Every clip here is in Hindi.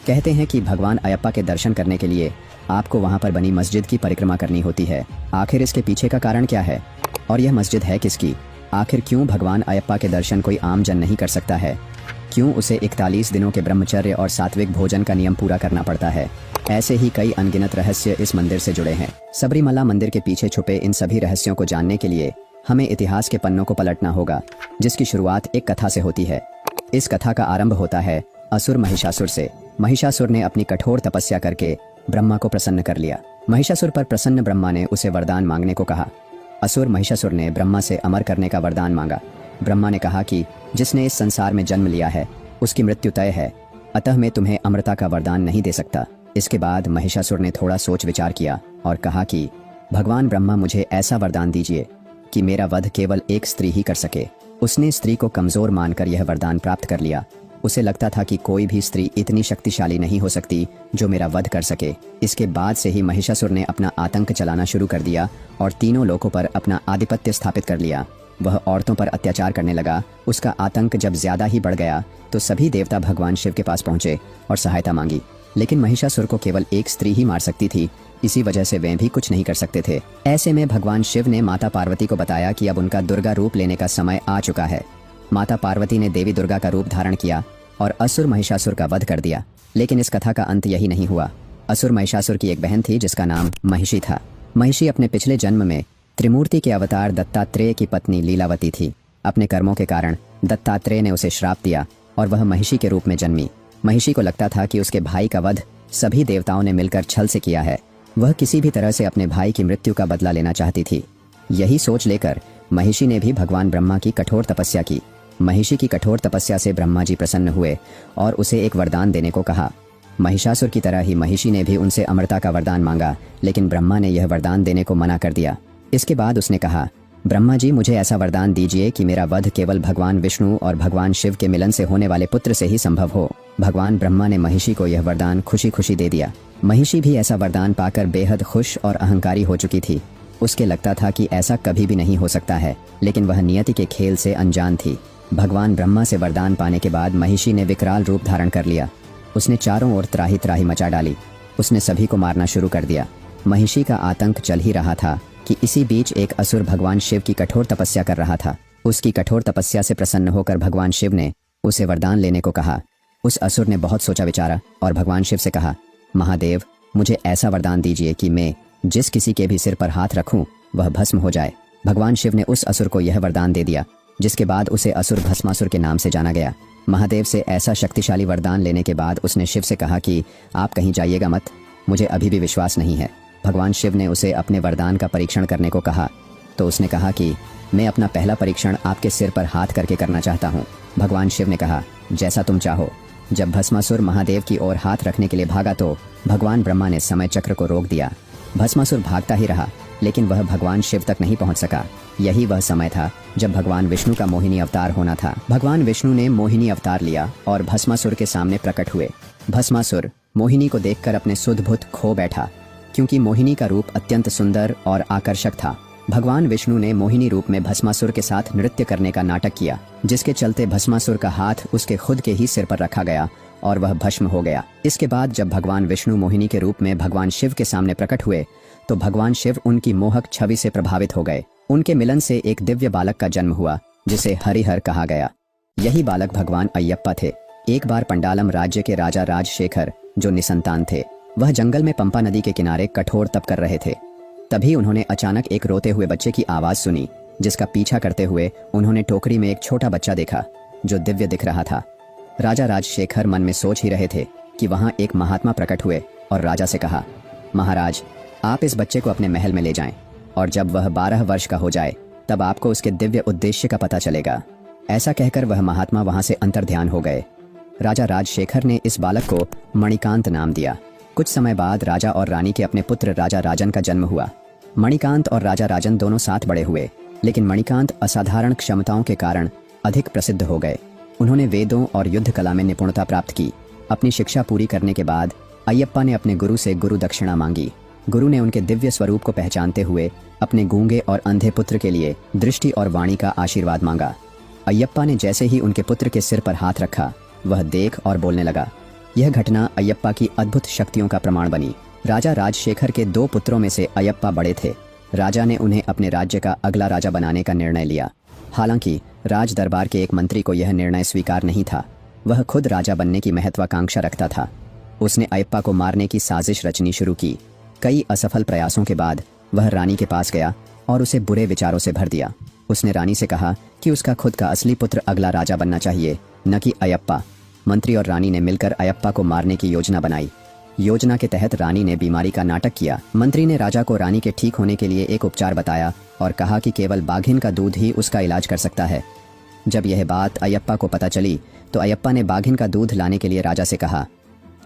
कहते हैं कि भगवान अयप्पा के दर्शन करने के लिए आपको वहां पर बनी मस्जिद की परिक्रमा करनी होती है। आखिर इसके पीछे का कारण क्या है और यह मस्जिद है किसकी? आखिर क्यों भगवान अयप्पा के दर्शन कोई आम जन नहीं कर सकता है? क्यों उसे 41 दिनों के ब्रह्मचर्य और सात्विक भोजन का नियम पूरा करना पड़ता है? ऐसे ही कई अनगिनत रहस्य इस मंदिर से जुड़े हैं। सबरीमला मंदिर के पीछे छुपे इन सभी रहस्यों को जानने के लिए हमें इतिहास के पन्नों को पलटना होगा, जिसकी शुरुआत एक कथा से होती है। इस कथा का आरंभ होता है असुर महिषासुर से। महिषासुर ने अपनी कठोर तपस्या करके ब्रह्मा को प्रसन्न कर लिया। महिषासुर पर प्रसन्न ब्रह्मा ने उसे वरदान मांगने को कहा। असुर महिषासुर ने ब्रह्मा से अमर करने का वरदान मांगा। ब्रह्मा ने कहा कि जिसने इस संसार में जन्म लिया है उसकी मृत्यु तय है, अतः मैं तुम्हें अमरता का वरदान नहीं दे सकता। इसके बाद महिषासुर ने थोड़ा सोच विचार किया और कहा कि भगवान ब्रह्मा, मुझे ऐसा वरदान दीजिए कि मेरा वध केवल एक स्त्री ही कर सके। उसने स्त्री को कमजोर मानकर यह वरदान प्राप्त कर लिया। उसे लगता था कि कोई भी स्त्री इतनी शक्तिशाली नहीं हो सकती जो मेरा वध कर सके। इसके बाद से ही महिषासुर ने अपना आतंक चलाना शुरू कर दिया और तीनों लोकों पर अपना आधिपत्य स्थापित कर लिया। वह औरतों पर अत्याचार करने लगा। उसका आतंक जब ज्यादा ही बढ़ गया तो सभी देवता भगवान शिव के पास पहुंचे और सहायता मांगी, लेकिन महिषासुर को केवल एक स्त्री ही मार सकती थी। इसी वजह से वे भी कुछ नहीं कर सकते थे। ऐसे में भगवान शिव ने माता पार्वती को बताया कि अब उनका दुर्गा रूप लेने का समय आ चुका है। माता पार्वती ने देवी दुर्गा का रूप धारण किया और असुर महिषासुर का वध कर दिया। लेकिन इस कथा का अंत यही नहीं हुआ। असुर महिषासुर की एक बहन थी जिसका नाम महिषी था। महिषी अपने पिछले जन्म में त्रिमूर्ति के अवतार दत्तात्रेय की पत्नी लीलावती थी। अपने कर्मों के कारण दत्तात्रेय ने उसे श्राप दिया और वह महिषी के रूप में जन्मी। महिषी को लगता था कि उसके भाई का वध सभी देवताओं ने मिलकर छल से किया है। वह किसी भी तरह से अपने भाई की मृत्यु का बदला लेना चाहती थी। यही सोच लेकर महिषी ने भी भगवान ब्रह्मा की कठोर तपस्या की। महिषी की कठोर तपस्या से ब्रह्मा जी प्रसन्न हुए और उसे एक वरदान देने को कहा। महिषासुर की तरह ही महिषी ने भी उनसे अमरता का वरदान मांगा, लेकिन ब्रह्मा ने यह वरदान देने को मना कर दिया। इसके बाद उसने कहा, ब्रह्मा जी, मुझे ऐसा वरदान दीजिए कि मेरा वध केवल भगवान विष्णु और भगवान शिव के मिलन से होने वाले पुत्र से ही संभव हो। भगवान ब्रह्मा ने महिषी को यह वरदान खुशी खुशी दे दिया। महिषी भी ऐसा वरदान पाकर बेहद खुश और अहंकारी हो चुकी थी। उसके लगता था कि ऐसा कभी भी नहीं हो सकता है, लेकिन वह नियति के खेल से अनजान थी। भगवान ब्रह्मा से वरदान पाने के बाद महिषी ने विकराल रूप धारण कर लिया। उसने चारों ओर त्राही त्राही मचा डाली। उसने सभी को मारना शुरू कर दिया। महिषी का आतंक चल ही रहा था कि इसी बीच एक असुर भगवान शिव की कठोर तपस्या कर रहा था। उसकी कठोर तपस्या से प्रसन्न होकर भगवान शिव ने उसे वरदान लेने को कहा। उस असुर ने बहुत सोचा विचारा और भगवान शिव से कहा, महादेव, मुझे ऐसा वरदान दीजिए कि मैं जिस किसी के भी सिर पर हाथ रखूं वह भस्म हो जाए। भगवान शिव ने उस असुर को यह वरदान दे दिया, जिसके बाद उसे असुर भस्मासुर के नाम से जाना गया। महादेव से ऐसा शक्तिशाली वरदान लेने के बाद उसने शिव से कहा कि आप कहीं जाइएगा मत, मुझे अभी भी विश्वास नहीं है। भगवान शिव ने उसे अपने वरदान का परीक्षण करने को कहा तो उसने कहा कि मैं अपना पहला परीक्षण आपके सिर पर हाथ करके करना चाहता हूँ। भगवान शिव ने कहा, जैसा तुम चाहो। जब भस्मासुर महादेव की ओर हाथ रखने के लिए भागा तो भगवान ब्रह्मा ने समय चक्र को रोक दिया। भस्मासुर भागता ही रहा, लेकिन वह भगवान शिव तक नहीं पहुंच सका। यही वह समय था जब भगवान विष्णु का मोहिनी अवतार होना था। भगवान विष्णु ने मोहिनी अवतार लिया और भस्मासुर के सामने प्रकट हुए। भस्मासुर मोहिनी को देखकर अपने सुध बुध खो बैठा, क्योंकि मोहिनी का रूप अत्यंत सुंदर और आकर्षक था। भगवान विष्णु ने मोहिनी रूप में भस्मासुर के साथ नृत्य करने का नाटक किया, जिसके चलते भस्मासुर का हाथ उसके खुद के ही सिर पर रखा गया और वह भस्म हो गया। इसके बाद जब भगवान विष्णु मोहिनी के रूप में भगवान शिव के सामने प्रकट हुए तो भगवान शिव उनकी मोहक छवि से प्रभावित हो गए। उनके मिलन से एक दिव्य बालक का जन्म हुआ, जिसे हरिहर कहा गया। यही बालक भगवान अयप्पा थे। एक बार पंडालम राज्य के राजा राजशेखर, जो निसंतान थे, वह जंगल में पंपा नदी के किनारे कठोर तप कर रहे थे। तभी उन्होंने अचानक एक रोते हुए बच्चे की आवाज सुनी, जिसका पीछा करते हुए उन्होंने टोकरी में एक छोटा बच्चा देखा जो दिव्य दिख रहा था। राजा राजशेखर मन में सोच ही रहे थे कि वहां एक महात्मा प्रकट हुए और राजा से कहा, महाराज, आप इस बच्चे को अपने महल में ले जाएं और जब वह 12 वर्ष का हो जाए तब आपको उसके दिव्य उद्देश्य का पता चलेगा। ऐसा कहकर वह महात्मा वहां से अंतर्ध्यान हो गए। राजा राजशेखर ने इस बालक को मणिकांत नाम दिया। कुछ समय बाद राजा और रानी के अपने पुत्र राजा राजन का जन्म हुआ। मणिकांत और राजा राजन दोनों साथ बड़े हुए, लेकिन मणिकांत असाधारण क्षमताओं के कारण अधिक प्रसिद्ध हो गए। उन्होंने वेदों और युद्ध कला में निपुणता प्राप्त की। अपनी शिक्षा पूरी करने के बाद अयप्पा ने अपने गुरु से गुरु दक्षिणा मांगी। गुरु ने उनके दिव्य स्वरूप को पहचानते हुए अपने गूंगे और अंधे पुत्र के लिए दृष्टि और वाणी का आशीर्वाद मांगा। अयप्पा ने जैसे ही उनके पुत्र के सिर पर हाथ रखा, वह देख और बोलने लगा। यह घटना अयप्पा की अद्भुत शक्तियों का प्रमाण बनी। राजा राजशेखर के 2 पुत्रों में से अयप्पा बड़े थे। राजा ने उन्हें अपने राज्य का अगला राजा बनाने का निर्णय लिया। हालांकि राज दरबार के एक मंत्री को यह निर्णय स्वीकार नहीं था। वह खुद राजा बनने की महत्वाकांक्षा रखता था। उसने अयप्पा को मारने की साजिश रचनी शुरू की। कई असफल प्रयासों के बाद वह रानी के पास गया और उसे बुरे विचारों से भर दिया। उसने रानी से कहा कि उसका खुद का असली पुत्र अगला राजा बनना चाहिए, न कि अयप्पा। मंत्री और रानी ने मिलकर अयप्पा को मारने की योजना बनाई। योजना के तहत रानी ने बीमारी का नाटक किया। मंत्री ने राजा को रानी के ठीक होने के लिए एक उपचार बताया और कहा कि केवल बाघिन का दूध ही उसका इलाज कर सकता है। जब यह बात अयप्पा को पता चली तो अयप्पा ने बाघिन का दूध लाने के लिए राजा से कहा,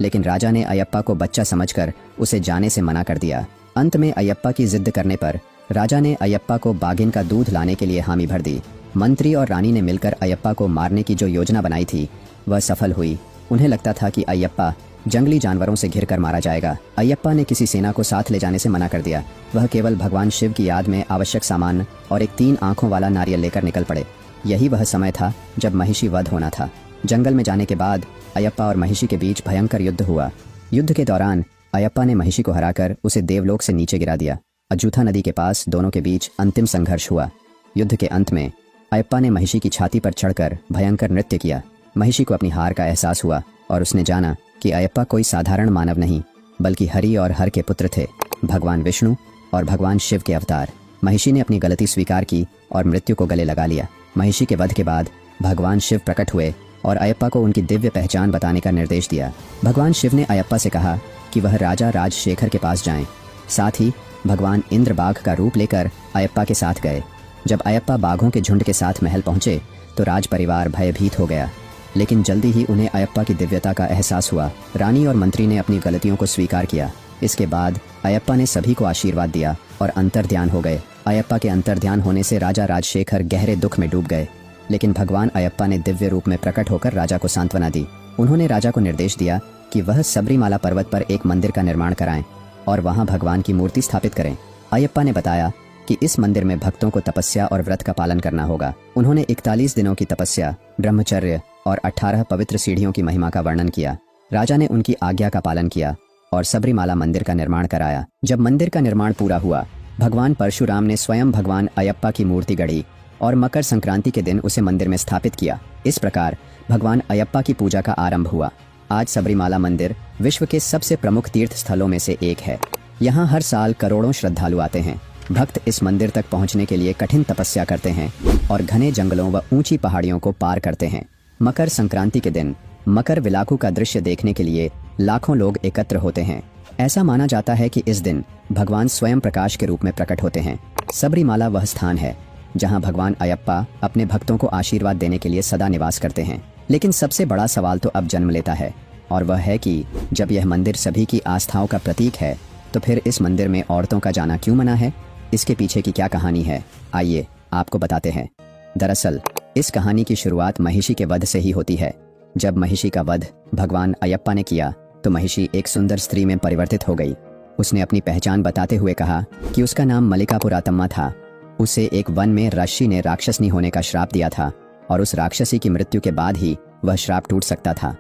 लेकिन राजा ने अयप्पा को बच्चा समझकर उसे जाने से मना कर दिया। अंत में अयप्पा की जिद करने पर राजा ने अयप्पा को बाघिन का दूध लाने के लिए हामी भर दी। मंत्री और रानी ने मिलकर अयप्पा को मारने की जो योजना बनाई थी वह सफल हुई। उन्हें लगता था कि अयप्पा जंगली जानवरों से घिरकर मारा जाएगा। अयप्पा ने किसी सेना को साथ ले जाने से मना कर दिया। वह केवल भगवान शिव की याद में आवश्यक सामान और एक 3 आंखों वाला नारियल लेकर निकल पड़े। यही वह समय था जब महिषी वध होना था। जंगल में जाने के बाद अयप्पा और महिषी के बीच भयंकर युद्ध हुआ। युद्ध के दौरान अयप्पा ने महिषी को हराकर उसे देवलोक से नीचे गिरा दिया। अजूथा नदी के पास दोनों के बीच अंतिम संघर्ष हुआ। युद्ध के अंत में अयप्पा ने महिषी की छाती पर चढ़कर भयंकर नृत्य किया। महिषी को अपनी हार का एहसास हुआ और उसने जाना कि अयप्पा कोई साधारण मानव नहीं बल्कि हरि और हर के पुत्र थे, भगवान विष्णु और भगवान शिव के अवतार। महिषी ने अपनी गलती स्वीकार की और मृत्यु को गले लगा लिया। महिषी के वध के बाद भगवान शिव प्रकट हुए और अयप्पा को उनकी दिव्य पहचान बताने का निर्देश दिया। भगवान शिव ने अयप्पा से कहा कि वह राजा राजशेखर के पास जाएं। साथ ही भगवान इंद्र बाघ का रूप लेकर अयप्पा के साथ गए। जब अयप्पा बाघों के झुंड के साथ महल पहुंचे तो राज परिवार भयभीत हो गया, लेकिन जल्दी ही उन्हें अयप्पा की दिव्यता का एहसास हुआ। रानी और मंत्री ने अपनी गलतियों को स्वीकार किया। इसके बाद अयप्पा ने सभी को आशीर्वाद दिया और अंतर्ध्यान हो गए। अयप्पा के अंतर्ध्यान होने से राजा राजशेखर गहरे दुख में डूब गए, लेकिन भगवान अयप्पा ने दिव्य रूप में प्रकट होकर राजा को सांत्वना दी। उन्होंने राजा को निर्देश दिया कि वह सबरीमाला पर्वत पर एक मंदिर का निर्माण कराएं और वहां भगवान की मूर्ति स्थापित करें। अयप्पा ने बताया कि इस मंदिर में भक्तों को तपस्या और व्रत का पालन करना होगा। उन्होंने 41 दिनों की तपस्या, ब्रह्मचर्य और 18 पवित्र सीढ़ियों की महिमा का वर्णन किया। राजा ने उनकी आज्ञा का पालन किया और सबरीमाला मंदिर का निर्माण कराया। जब मंदिर का निर्माण पूरा हुआ, भगवान परशुराम ने स्वयं भगवान अयप्पा की मूर्ति गढ़ी और मकर संक्रांति के दिन उसे मंदिर में स्थापित किया। इस प्रकार भगवान अयप्पा की पूजा का आरंभ हुआ। आज सबरीमाला मंदिर विश्व के सबसे प्रमुख तीर्थ स्थलों में से एक है। यहाँ हर साल करोड़ों श्रद्धालु आते हैं। भक्त इस मंदिर तक पहुँचने के लिए कठिन तपस्या करते हैं और घने जंगलों व ऊंची पहाड़ियों को पार करते हैं। मकर संक्रांति के दिन मकर विलाकू का दृश्य देखने के लिए लाखों लोग एकत्र होते हैं। ऐसा माना जाता है कि इस दिन भगवान स्वयं प्रकाश के रूप में प्रकट होते हैं। सबरीमाला वह स्थान है जहां भगवान अयप्पा अपने भक्तों को आशीर्वाद देने के लिए सदा निवास करते हैं। लेकिन सबसे बड़ा सवाल तो अब जन्म लेता है, और वह है कि जब यह मंदिर सभी की आस्थाओं का प्रतीक है तो फिर इस मंदिर में औरतों का जाना क्यों मना है? इसके पीछे की क्या कहानी है, आइए आपको बताते हैं। दरअसल इस कहानी की शुरुआत महिषी के वध से ही होती है। जब महिषी का वध भगवान अयप्पा ने किया तो महिषी एक सुंदर स्त्री में परिवर्तित हो गई। उसने अपनी पहचान बताते हुए कहा कि उसका नाम मल्लिकापुरातम्मा था। उसे एक वन में ऋषि ने राक्षसनी होने का श्राप दिया था और उस राक्षसी की मृत्यु के बाद ही वह श्राप टूट सकता था।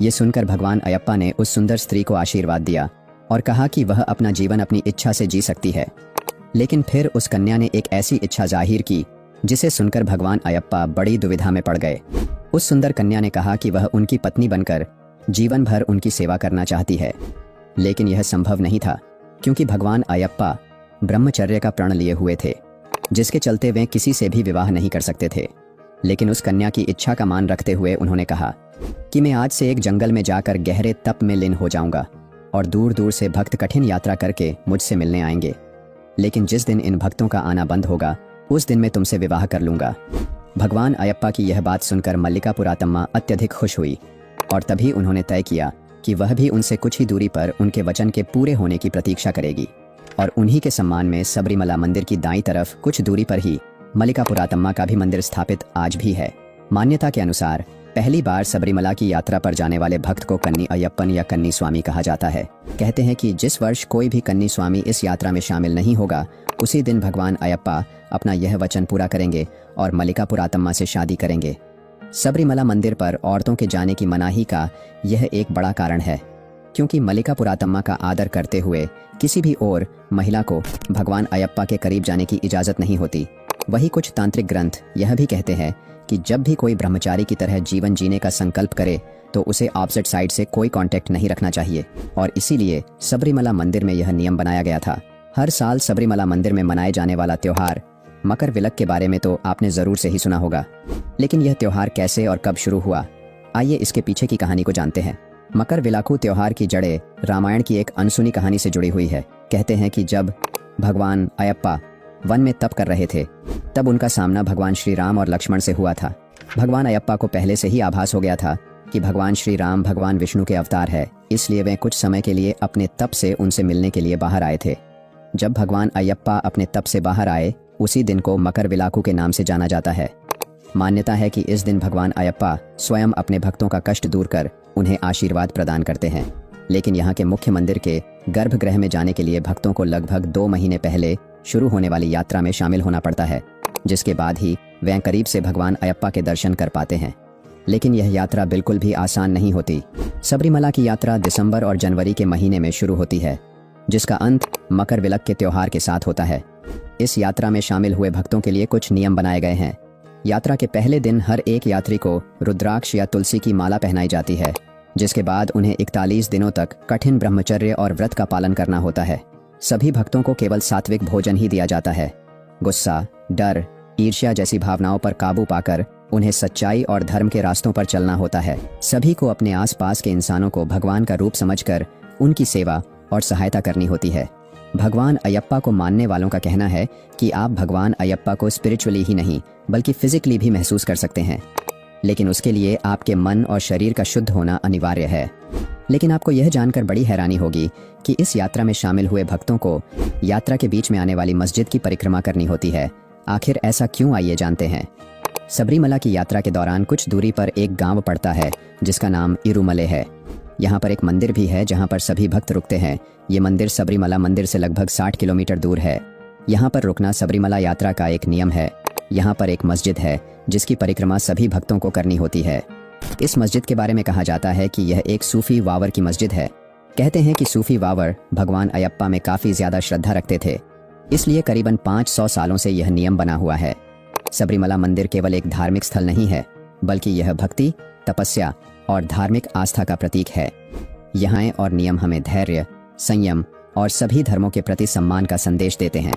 ये सुनकर भगवान अयप्पा ने उस सुंदर स्त्री को आशीर्वाद दिया और कहा कि वह अपना जीवन अपनी इच्छा से जी सकती है। लेकिन फिर उस कन्या ने एक ऐसी इच्छा जाहिर की जिसे सुनकर भगवान अयप्पा बड़ी दुविधा में पड़ गए। उस सुंदर कन्या ने कहा कि वह उनकी पत्नी बनकर जीवन भर उनकी सेवा करना चाहती है, लेकिन यह संभव नहीं था क्योंकि भगवान अयप्पा ब्रह्मचर्य का प्रण लिए हुए थे, जिसके चलते वे किसी से भी विवाह नहीं कर सकते थे। लेकिन उस कन्या की इच्छा का मान रखते हुए उन्होंने कहा कि मैं आज से एक जंगल में जाकर गहरे तप में लीन हो जाऊंगा और दूर दूर से भक्त कठिन यात्रा करके मुझसे मिलने आएंगे, लेकिन जिस दिन इन भक्तों का आना बंद होगा उस दिन मैं तुमसे विवाह कर लूंगा। भगवान अयप्पा की यह बात सुनकर मल्लिकापुरातम्मा अत्यधिक खुश हुई और तभी उन्होंने तय किया कि वह भी उनसे कुछ ही दूरी पर उनके वचन के पूरे होने की प्रतीक्षा करेगी। और उन्हीं के सम्मान में सबरीमला मंदिर की दाईं तरफ कुछ दूरी पर ही मल्लिकापुरातम्मा का भी मंदिर स्थापित आज भी है। मान्यता के अनुसार पहली बार सबरीमला की यात्रा पर जाने वाले भक्त को कन्नी अयप्पन या कन्नी स्वामी कहा जाता है। कहते हैं कि जिस वर्ष कोई भी कन्नी स्वामी इस यात्रा में शामिल नहीं होगा, उसी दिन भगवान अयप्पा अपना यह वचन पूरा करेंगे और मल्लिकापुरातम्मा से शादी करेंगे। सबरीमला मंदिर पर औरतों के जाने की मनाही का यह एक बड़ा कारण है, क्योंकि मल्लिकापुरातम्मा का आदर करते हुए किसी भी और महिला को भगवान अयप्पा के करीब जाने की इजाज़त नहीं होती। वही कुछ तांत्रिक ग्रंथ यह भी कहते हैं कि जब भी कोई ब्रह्मचारी की तरह जीवन जीने का संकल्प करे तो उसे ऑपोजिट साइड से कोई कांटेक्ट नहीं रखना चाहिए, और इसीलिए सबरीमला मंदिर में यह नियम बनाया गया था। हर साल सबरीमला मंदिर में मनाए जाने वाला त्योहार मकर विलक के बारे में तो आपने ज़रूर से ही सुना होगा, लेकिन यह त्योहार कैसे और कब शुरू हुआ, आइए इसके पीछे की कहानी को जानते हैं। मकर विलाकू त्योहार की जड़ें रामायण की एक अनसुनी कहानी से जुड़ी हुई है। कहते हैं कि जब भगवान अयप्पा वन में तप कर रहे थे, तब उनका सामना भगवान श्री राम और लक्ष्मण से हुआ था। भगवान अयप्पा को पहले से ही आभास हो गया था कि भगवान श्री राम भगवान विष्णु के अवतार है, इसलिए वे कुछ समय के लिए अपने तप से उनसे मिलने के लिए बाहर आए थे। जब भगवान अयप्पा अपने तप से बाहर आए, उसी दिन को मकर विलाकू के नाम से जाना जाता है। मान्यता है कि इस दिन भगवान अयप्पा स्वयं अपने भक्तों का कष्ट दूर कर उन्हें आशीर्वाद प्रदान करते हैं। लेकिन यहाँ के मुख्य मंदिर के गर्भगृह में जाने के लिए भक्तों को लगभग 2 महीने पहले शुरू होने वाली यात्रा में शामिल होना पड़ता है, जिसके बाद ही वे करीब से भगवान अयप्पा के दर्शन कर पाते हैं। लेकिन यह यात्रा बिल्कुल भी आसान नहीं होती। सबरीमला की यात्रा दिसंबर और जनवरी के महीने में शुरू होती है, जिसका अंत मकर विलक के त्योहार के साथ होता है। इस यात्रा में शामिल हुए भक्तों के लिए कुछ नियम बनाए गए हैं। यात्रा के पहले दिन हर एक यात्री को रुद्राक्ष या तुलसी की माला पहनाई जाती है, जिसके बाद उन्हें 41 दिनों तक कठिन ब्रह्मचर्य और व्रत का पालन करना होता है। सभी भक्तों को केवल सात्विक भोजन ही दिया जाता है। गुस्सा, डर, ईर्ष्या जैसी भावनाओं पर काबू पाकर उन्हें सच्चाई और धर्म के रास्तों पर चलना होता है। सभी को अपने आसपास के इंसानों को भगवान का रूप समझकर उनकी सेवा और सहायता करनी होती है। भगवान अयप्पा को मानने वालों का कहना है कि आप भगवान अयप्पा को स्पिरिचुअली ही नहीं बल्कि फिजिकली भी महसूस कर सकते हैं, लेकिन उसके लिए आपके मन और शरीर का शुद्ध होना अनिवार्य है। लेकिन आपको यह जानकर बड़ी हैरानी होगी कि इस यात्रा में शामिल हुए भक्तों को यात्रा के बीच में आने वाली मस्जिद की परिक्रमा करनी होती है। आखिर ऐसा क्यों, आइए जानते हैं। सबरीमला की यात्रा के दौरान कुछ दूरी पर एक गांव पड़ता है जिसका नाम इरुमले है। यहाँ पर एक मंदिर भी है जहाँ पर सभी भक्त रुकते हैं। ये मंदिर सबरीमला मंदिर से लगभग 60 किलोमीटर दूर है। यहाँ पर रुकना सबरीमला यात्रा का एक नियम है। यहाँ पर एक मस्जिद है जिसकी परिक्रमा सभी भक्तों को करनी होती है। इस मस्जिद के बारे में कहा जाता है कि यह एक सूफी वावर की मस्जिद है। कहते हैं कि सूफी वावर भगवान अयप्पा में काफ़ी ज़्यादा श्रद्धा रखते थे, इसलिए करीबन 500 सालों से यह नियम बना हुआ है। सबरीमला मंदिर केवल एक धार्मिक स्थल नहीं है, बल्कि यह भक्ति, तपस्या और धार्मिक आस्था का प्रतीक है। यहाँ और नियम हमें धैर्य, संयम और सभी धर्मों के प्रति सम्मान का संदेश देते हैं।